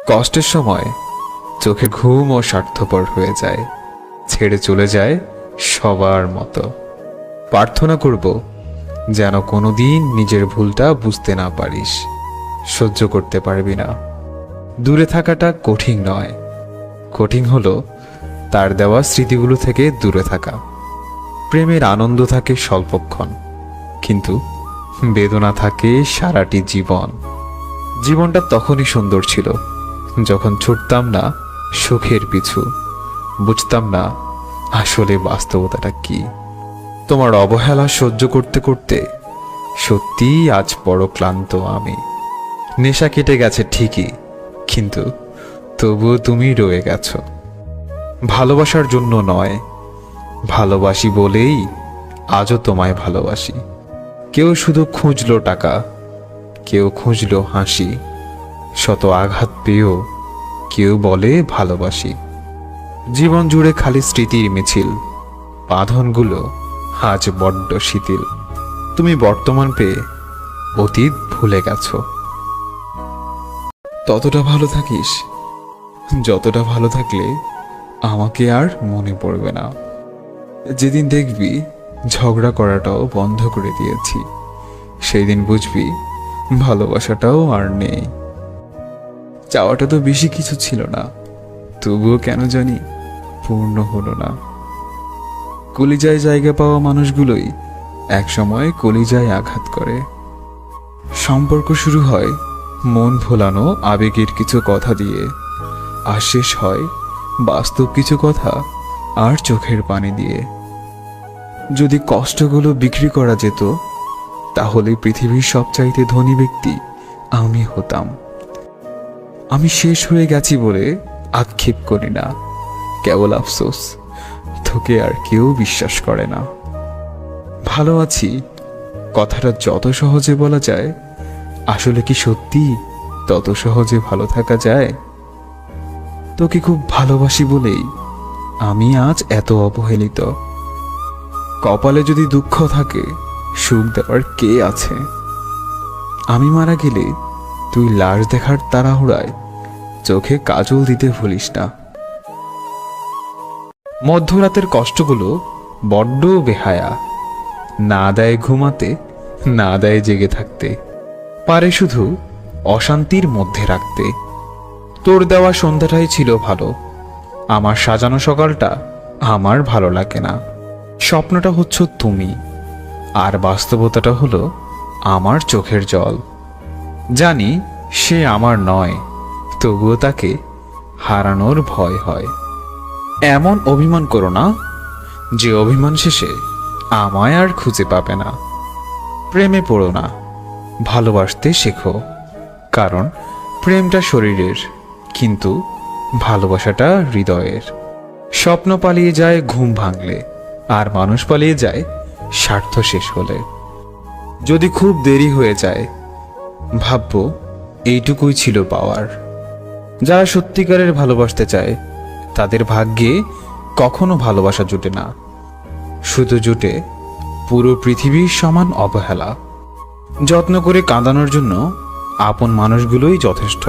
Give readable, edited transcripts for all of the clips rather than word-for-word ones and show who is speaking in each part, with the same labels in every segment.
Speaker 1: কষ্টের সময় চোখে ঘুম ও স্বার্থপর হয়ে যায়, ছেড়ে চলে যায় সবার মতো। প্রার্থনা করব যেন কোনোদিন নিজের ভুলটা বুঝতে না পারিস, সহ্য করতে পারবি না। দূরে থাকাটা কঠিন নয়, কঠিন হলো তার দেওয়া স্মৃতিগুলো থেকে দূরে থাকা। প্রেমের আনন্দ থাকে স্বল্পক্ষণ, কিন্তু বেদনা থাকে সারাটি জীবন। জীবনটা তখনই সুন্দর ছিল যখন ছুটতাম না সুখের পিছু, বুঝতাম না আসলে বাস্তবতাটা কি। তোমার অবহেলা সহ্য করতে করতে সত্যিই আজ বড় ক্লান্ত আমি। নেশা কেটে গেছে ঠিকই, কিন্তু তবুও তুমি রয়ে গেছো। ভালোবাসার জন্য নয়, ভালোবাসি বলেই আজও তোমায় ভালোবাসি। কেউ শুধু খুঁজলো টাকা, কেউ খুঁজলো হাসি, শত আঘাত পেয়েও কেউ বলে ভালোবাসি। জীবন জুড়ে খালি স্মৃতির মিছিল, বাঁধনগুলো আজ বড্ড শিথিল। তুমি বর্তমান পেয়ে অতীত ভুলে গেছো। ততটা ভালো থাকিস যতটা ভালো থাকলে আমাকে আর মনে পড়বে না। যেদিন দেখবি ঝগড়া করাটাও বন্ধ করে দিয়েছি, সেই দিন বুঝবি ভালোবাসাটাও আর নেই। চাওয়াটা তো বেশি কিছু ছিল না, তবুও কেন জানি পূর্ণ হলো না। কলিজায় জায়গা পাওয়া মানুষগুলোই একসময় কলিজায় আঘাত করে। সম্পর্ক শুরু হয় মন ভোলানো আবেগের কিছু কথা দিয়ে, আর শেষ হয় বাস্তব কিছু কথা আর চোখের পানি দিয়ে। যদি কষ্টগুলো বিক্রি করা যেত, তাহলে পৃথিবীর সবচাইতে ধনী ব্যক্তি আমি হতাম। আমি শেষ হয়ে গেছি বলে আক্ষেপ করি না, কেবল আফসোস তোকে আর কেউ বিশ্বাস করে না। ভালো আছি কথাটা যত সহজে বলা যায়, আসলে কি সত্যি তত সহজে ভালো থাকা যায়? তোকে খুব ভালোবাসি বলেই আমি আজ এত অবহেলিত। কপালে যদি দুঃখ থাকে, সুখ দেওয়ার কে আছে? আমি মারা গেলে তুই লাশ দেখার তাড়াহুড়ায় চোখে কাজল দিতে ভুলিস না। মধ্যরাতের কষ্টগুলো বড্ড বেহায়া, না দেয় ঘুমাতে, না দেয় জেগে থাকতে, পারে শুধু অশান্তির মধ্যে রাখতে। তোর দেওয়া সন্ধ্যাটাই ছিল ভালো, আমার সাজানো সকালটা আমার ভালো লাগে না। স্বপ্নটা হচ্ছে তুমি, আর বাস্তবতাটা হলো আমার চোখের জল। জানি সে আমার নয়, তবুও তাকে হারানোর ভয় হয়। এমন অভিমান করো না যে অভিমান শেষে আমায় আর খুঁজে পাবে না। প্রেমে পড়ো না, ভালোবাসতে শেখো, কারণ প্রেমটা শরীরের, কিন্তু ভালোবাসাটা হৃদয়ের। স্বপ্ন পালিয়ে যায় ঘুম ভাঙলে, আর মানুষ পালিয়ে যায় স্বার্থ শেষ হলে। যদি খুব দেরি হয়ে যায়, ভাববো এইটুকুই ছিল পাওয়ার। যারা সত্যিকারের ভালোবাসতে চায়, তাদের ভাগ্যে কখনো ভালোবাসা জুটে না, শুধু জুটে পুরো পৃথিবীর সমান অবহেলা। যত্ন করে কাঁদানোর জন্য আপন মানুষগুলোই যথেষ্ট।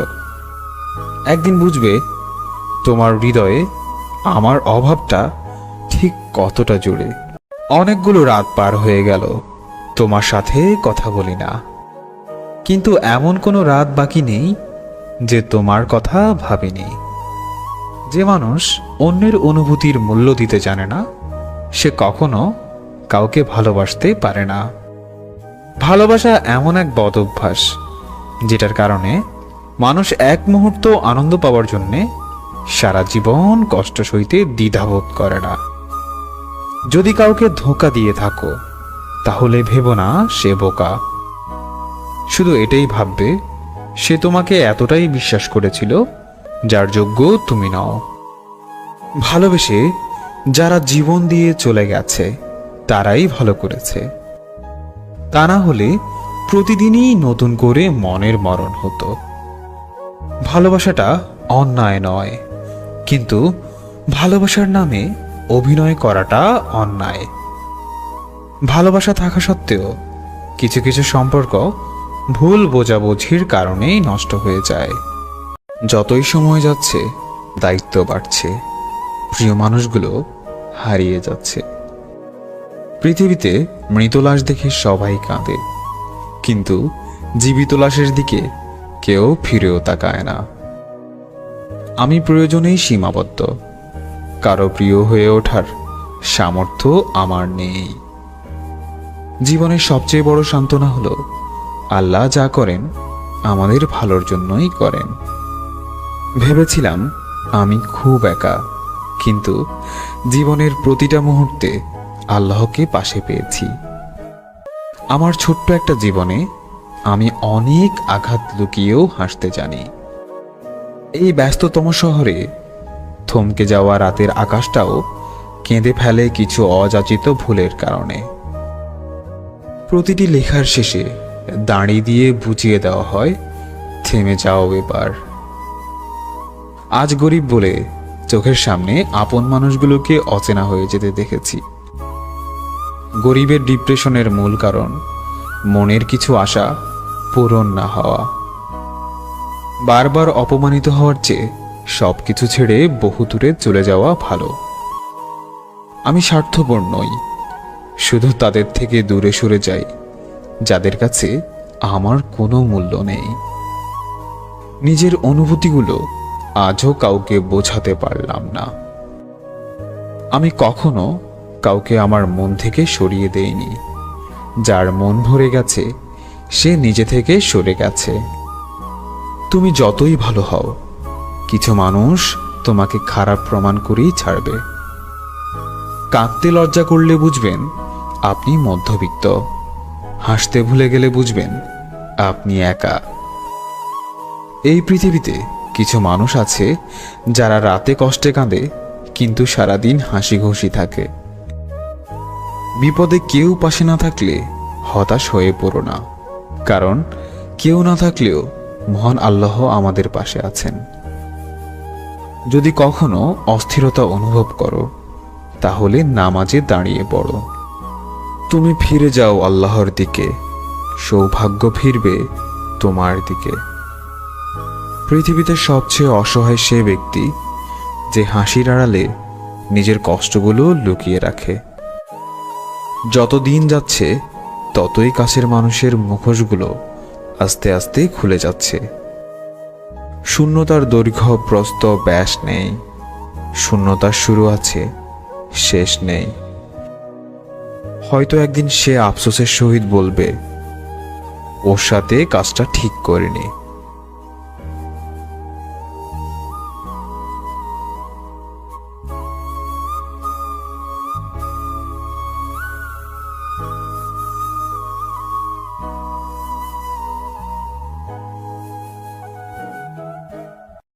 Speaker 1: একদিন বুঝবে তোমার হৃদয়ে আমার অভাবটা ঠিক কতটা জুড়ে। অনেকগুলো রাত পার হয়ে গেল তোমার সাথে কথা বলি না, কিন্তু এমন কোনো রাত বাকি নেই যে তোমার কথা ভাবিনি। যে মানুষ অন্যের অনুভূতির মূল্য দিতে জানে না, সে কখনো কাউকে ভালোবাসতে পারে না। ভালোবাসা এমন এক বদ অভ্যাস, যেটার কারণে মানুষ এক মুহূর্ত আনন্দ পাওয়ার জন্যে সারা জীবন কষ্ট সইতে দ্বিধাবোধ করে না। যদি কাউকে ধোঁকা দিয়ে থাকো, তাহলে ভেবো না সে বোকা। শুধু এটাই ভাববে সে তোমাকে এতটাই বিশ্বাস করেছিল যার যোগ্য তুমি নও। ভালোবেসে যারা জীবন দিয়ে চলে গেছে, তারাই ভালো করেছে। তা না হলে প্রতিদিনই নতুন করে মনের মরণ হতো। ভালোবাসাটা অন্যায় নয়, কিন্তু ভালোবাসার নামে অভিনয় করাটা অন্যায়। ভালোবাসা থাকা সত্ত্বেও কিছু কিছু সম্পর্ক ভুল বোঝাবুঝির কারণেই নষ্ট হয়ে যায়। যতই সময় যাচ্ছে দায়িত্ব বাড়ছে, প্রিয় মানুষগুলো হারিয়ে যাচ্ছে। পৃথিবীতে মৃত লাশ দেখে সবাই কাঁদে, কিন্তু জীবিত লাশের দিকে কেউ ফিরেও তাকায় না। আমি প্রয়োজনেই সীমাবদ্ধ, কারো প্রিয় হয়ে ওঠার সামর্থ্য আমার নেই। জীবনের সবচেয়ে বড় সান্ত্বনা হলো আল্লাহ যা করেন আমাদের ভালোর জন্যই করেন। ভেবেছিলাম আমি খুব একা, কিন্তু জীবনের প্রতিটা মুহূর্তে আল্লাহকে পাশে পেয়েছি। আমার ছোট্ট একটা জীবনে আমি অনেক আঘাত লুকিয়েও হাসতে জানি। এই ব্যস্ততম শহরে থমকে যাওয়া রাতের আকাশটাও কেঁদে ফেলে কিছু অযাচিত ভুলের কারণে। প্রতিটি লেখার শেষে দাঁড়ি দিয়ে বুঝিয়ে দেওয়া হয়, থেমে যাও এবার। আজ গরিব বলে চোখের সামনে আপন মানুষগুলোকে অচেনা হয়ে যেতে দেখেছি। গরিবের ডিপ্রেশনের মূল কারণ মনের কিছু আশা পূরণ না হওয়া। বারবার অপমানিত হওয়ার চেয়ে সবকিছু ছেড়ে বহু দূরে চলে যাওয়া ভালো। আমি স্বার্থপর নই, শুধু তাদের থেকে দূরে সরে যাই যাদের কাছে আমার কোনো মূল্য নেই। নিজের অনুভূতিগুলো আজও কাউকে বোঝাতে পারলাম না। আমি কখনো কাউকে আমার মন থেকে সরিয়ে দেইনি। যার মন ভরে গেছে সে নিজে থেকে সরে গেছে। তুমি যতই ভালো হও, কিছু মানুষ তোমাকে খারাপ প্রমাণ করেই ছাড়বে। কাঁদতে লজ্জা করলে বুঝবেন আপনি মধ্যবিত্ত, হাসতে ভুলে গেলে বুঝবেন আপনি একা। এই পৃথিবীতে কিছু মানুষ আছে যারা রাতে কষ্টে কাঁদে কিন্তু সারাদিন হাসি খুশি থাকে। বিপদে কেউ পাশে না থাকলে হতাশ হয়ে পড়ো না, কারণ কেউ না থাকলেও মহান আল্লাহ আমাদের পাশে আছেন। যদি কখনো অস্থিরতা অনুভব করো তাহলে নামাজে দাঁড়িয়ে পড়ো। তুমি ফিরে যাও আল্লাহর দিকে, সৌভাগ্য ফিরবে তোমার দিকে। পৃথিবীতে সবচেয়ে অসহায় সে ব্যক্তি যে হাসির আড়ালে নিজের কষ্টগুলো লুকিয়ে রাখে। যত দিন যাচ্ছে ততই কাছের মানুষের মুখোশগুলো আস্তে আস্তে খুলে যাচ্ছে। শূন্যতার দৈর্ঘ্য প্রস্থ ব্যাস নেই, শূন্যতার শুরু আছে, শেষ নেই। হয়তো একদিন সে আফসোসের সহিত বলবে, ওর সাথে কাজটা ঠিক করিনি।